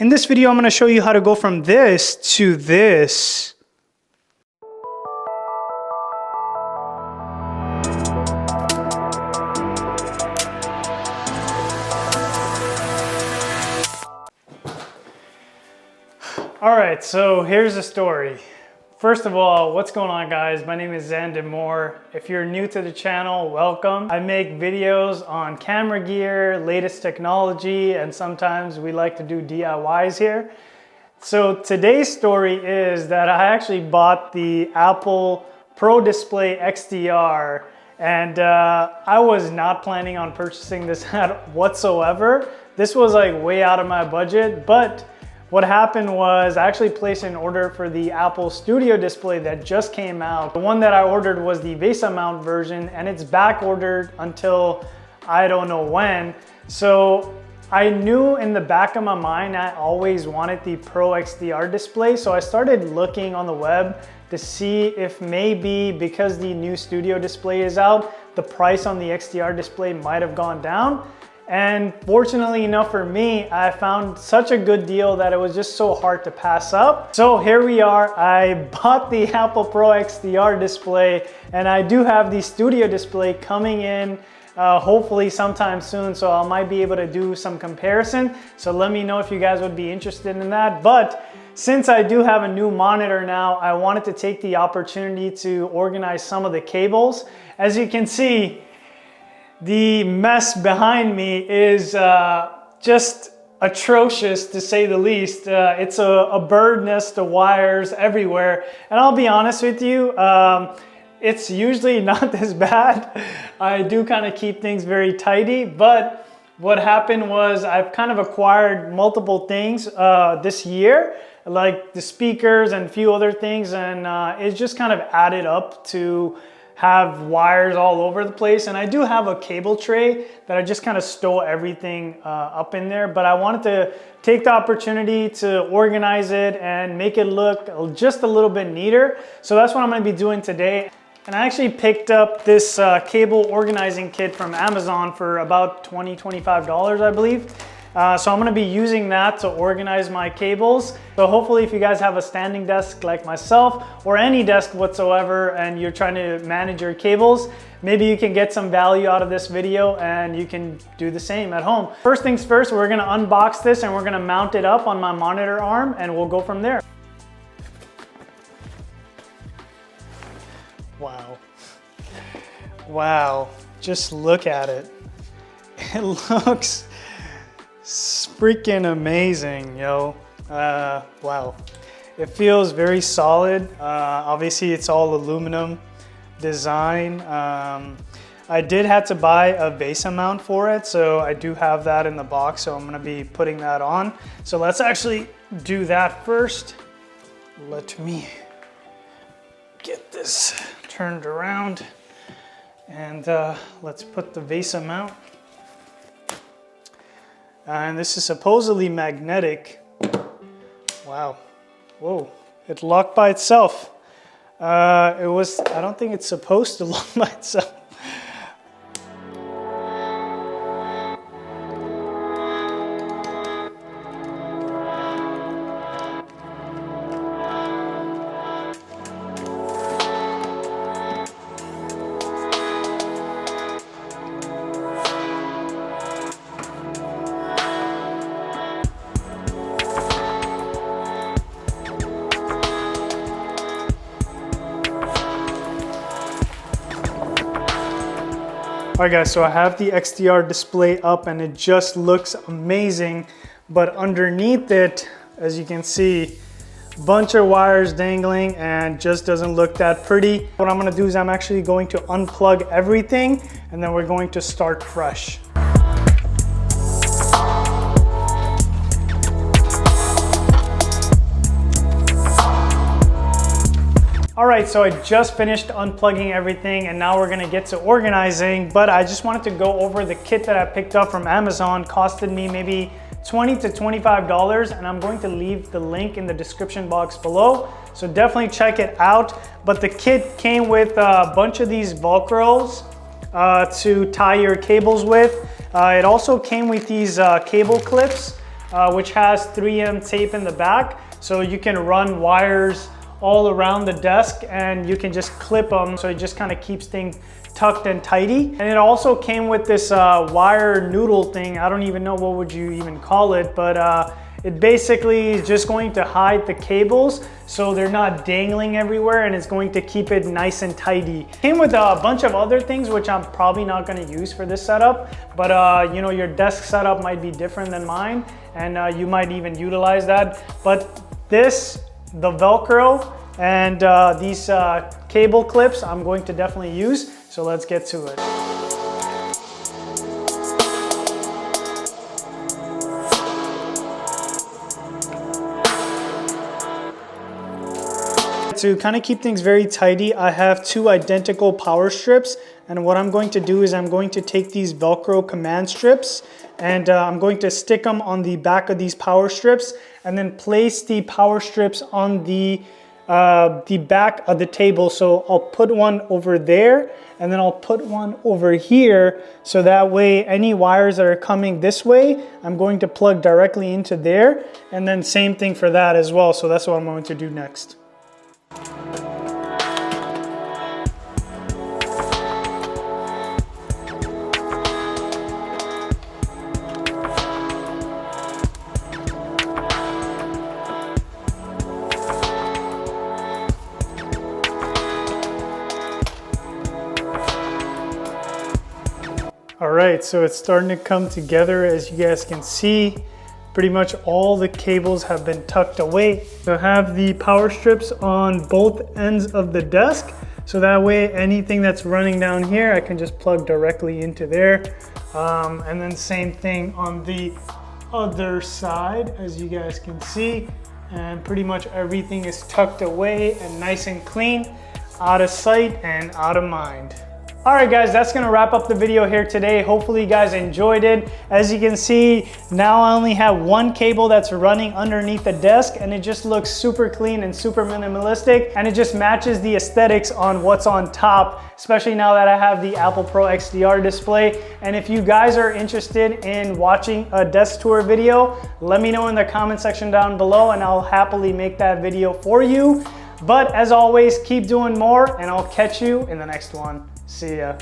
In this video, I'm going to show you how to go from this to this. All right, so here's the story. First of all, what's going on, guys? My name is Xander Moore. If you're new to the channel, welcome. I make videos on camera gear, latest technology, and sometimes we like to do DIYs here. So today's story is that I actually bought the Apple Pro Display XDR, and I was not planning on purchasing this whatsoever. This was like way out of my budget, but what happened was I actually placed an order for the Apple Studio display that just came out. The one that I ordered was the VESA mount version, and it's back ordered until I don't know when. So I knew in the back of my mind I always wanted the Pro XDR display. So I started looking on the web to see if maybe because the new Studio display is out, the price on the XDR display might have gone down. And fortunately enough for me, I found such a good deal that it was just so hard to pass up. So here we are. I bought the Apple Pro XDR display, and I do have the Studio display coming in hopefully sometime soon. So I might be able to do some comparison. So let me know if you guys would be interested in that. But since I do have a new monitor now, I wanted to take the opportunity to organize some of the cables. As you can see, the mess behind me is just atrocious, to say the least. It's a bird nest of wires everywhere. And I'll be honest with you, it's usually not this bad. I do kind of keep things very tidy, but what happened was I've kind of acquired multiple things this year, like the speakers and a few other things, and it's just kind of added up to have wires all over the place. And I do have a cable tray that I just kind of stow everything up in there, but I wanted to take the opportunity to organize it and make it look just a little bit neater. So that's what I'm gonna be doing today. And I actually picked up this cable organizing kit from Amazon for about $20, $25, I believe. So I'm gonna be using that to organize my cables. So hopefully if you guys have a standing desk like myself or any desk whatsoever and you're trying to manage your cables, maybe you can get some value out of this video and you can do the same at home. First things first, we're gonna unbox this and we're gonna mount it up on my monitor arm and we'll go from there. Wow. Wow, just look at it. It looks freaking amazing, yo. Wow. It feels very solid. Obviously it's all aluminum design. I did have to buy a VESA mount for it, so I do have that in the box, so I'm gonna be putting that on. So let's actually do that first. Let me get this turned around and let's put the VESA mount. And this is supposedly magnetic. Wow. Whoa, it locked by itself. I don't think it's supposed to lock by itself. All right guys, so I have the XDR display up and it just looks amazing, but underneath it, as you can see, a bunch of wires dangling and just doesn't look that pretty. What I'm gonna do is I'm actually going to unplug everything and then we're going to start fresh. All right, so I just finished unplugging everything and now we're gonna get to organizing, but I just wanted to go over the kit that I picked up from Amazon. Costed me maybe $20 to $25, and I'm going to leave the link in the description box below. So definitely check it out. But the kit came with a bunch of these Velcros to tie your cables with. It also came with these cable clips which has 3M tape in the back. So you can run wires all around the desk and you can just clip them. So it just kind of keeps things tucked and tidy. And it also came with this wire noodle thing. I don't even know what would you even call it, but it basically is just going to hide the cables so they're not dangling everywhere, and it's going to keep it nice and tidy. Came with a bunch of other things which I'm probably not going to use for this setup, but you know, your desk setup might be different than mine, and you might even utilize that. But this, the Velcro, and these cable clips I'm going to definitely use, so let's get to it. To kind of keep things very tidy, I have 2 identical power strips, and what I'm going to do is I'm going to take these Velcro command strips and I'm going to stick them on the back of these power strips and then place the power strips on the back of the table. So I'll put one over there and then I'll put one over here, so that way any wires that are coming this way, I'm going to plug directly into there, and then same thing for that as well. So that's what I'm going to do next. All right, so it's starting to come together. As you guys can see, pretty much all the cables have been tucked away. So I have the power strips on both ends of the desk, so that way anything that's running down here, I can just plug directly into there. And then same thing on the other side, as you guys can see. And pretty much everything is tucked away and nice and clean, out of sight and out of mind. All right guys, that's gonna wrap up the video here today. Hopefully you guys enjoyed it. As you can see, now I only have one cable that's running underneath the desk, and it just looks super clean and super minimalistic, and it just matches the aesthetics on what's on top, especially now that I have the Apple Pro XDR display. And if you guys are interested in watching a desk tour video, let me know in the comment section down below and I'll happily make that video for you. But as always, keep doing more and I'll catch you in the next one. See ya.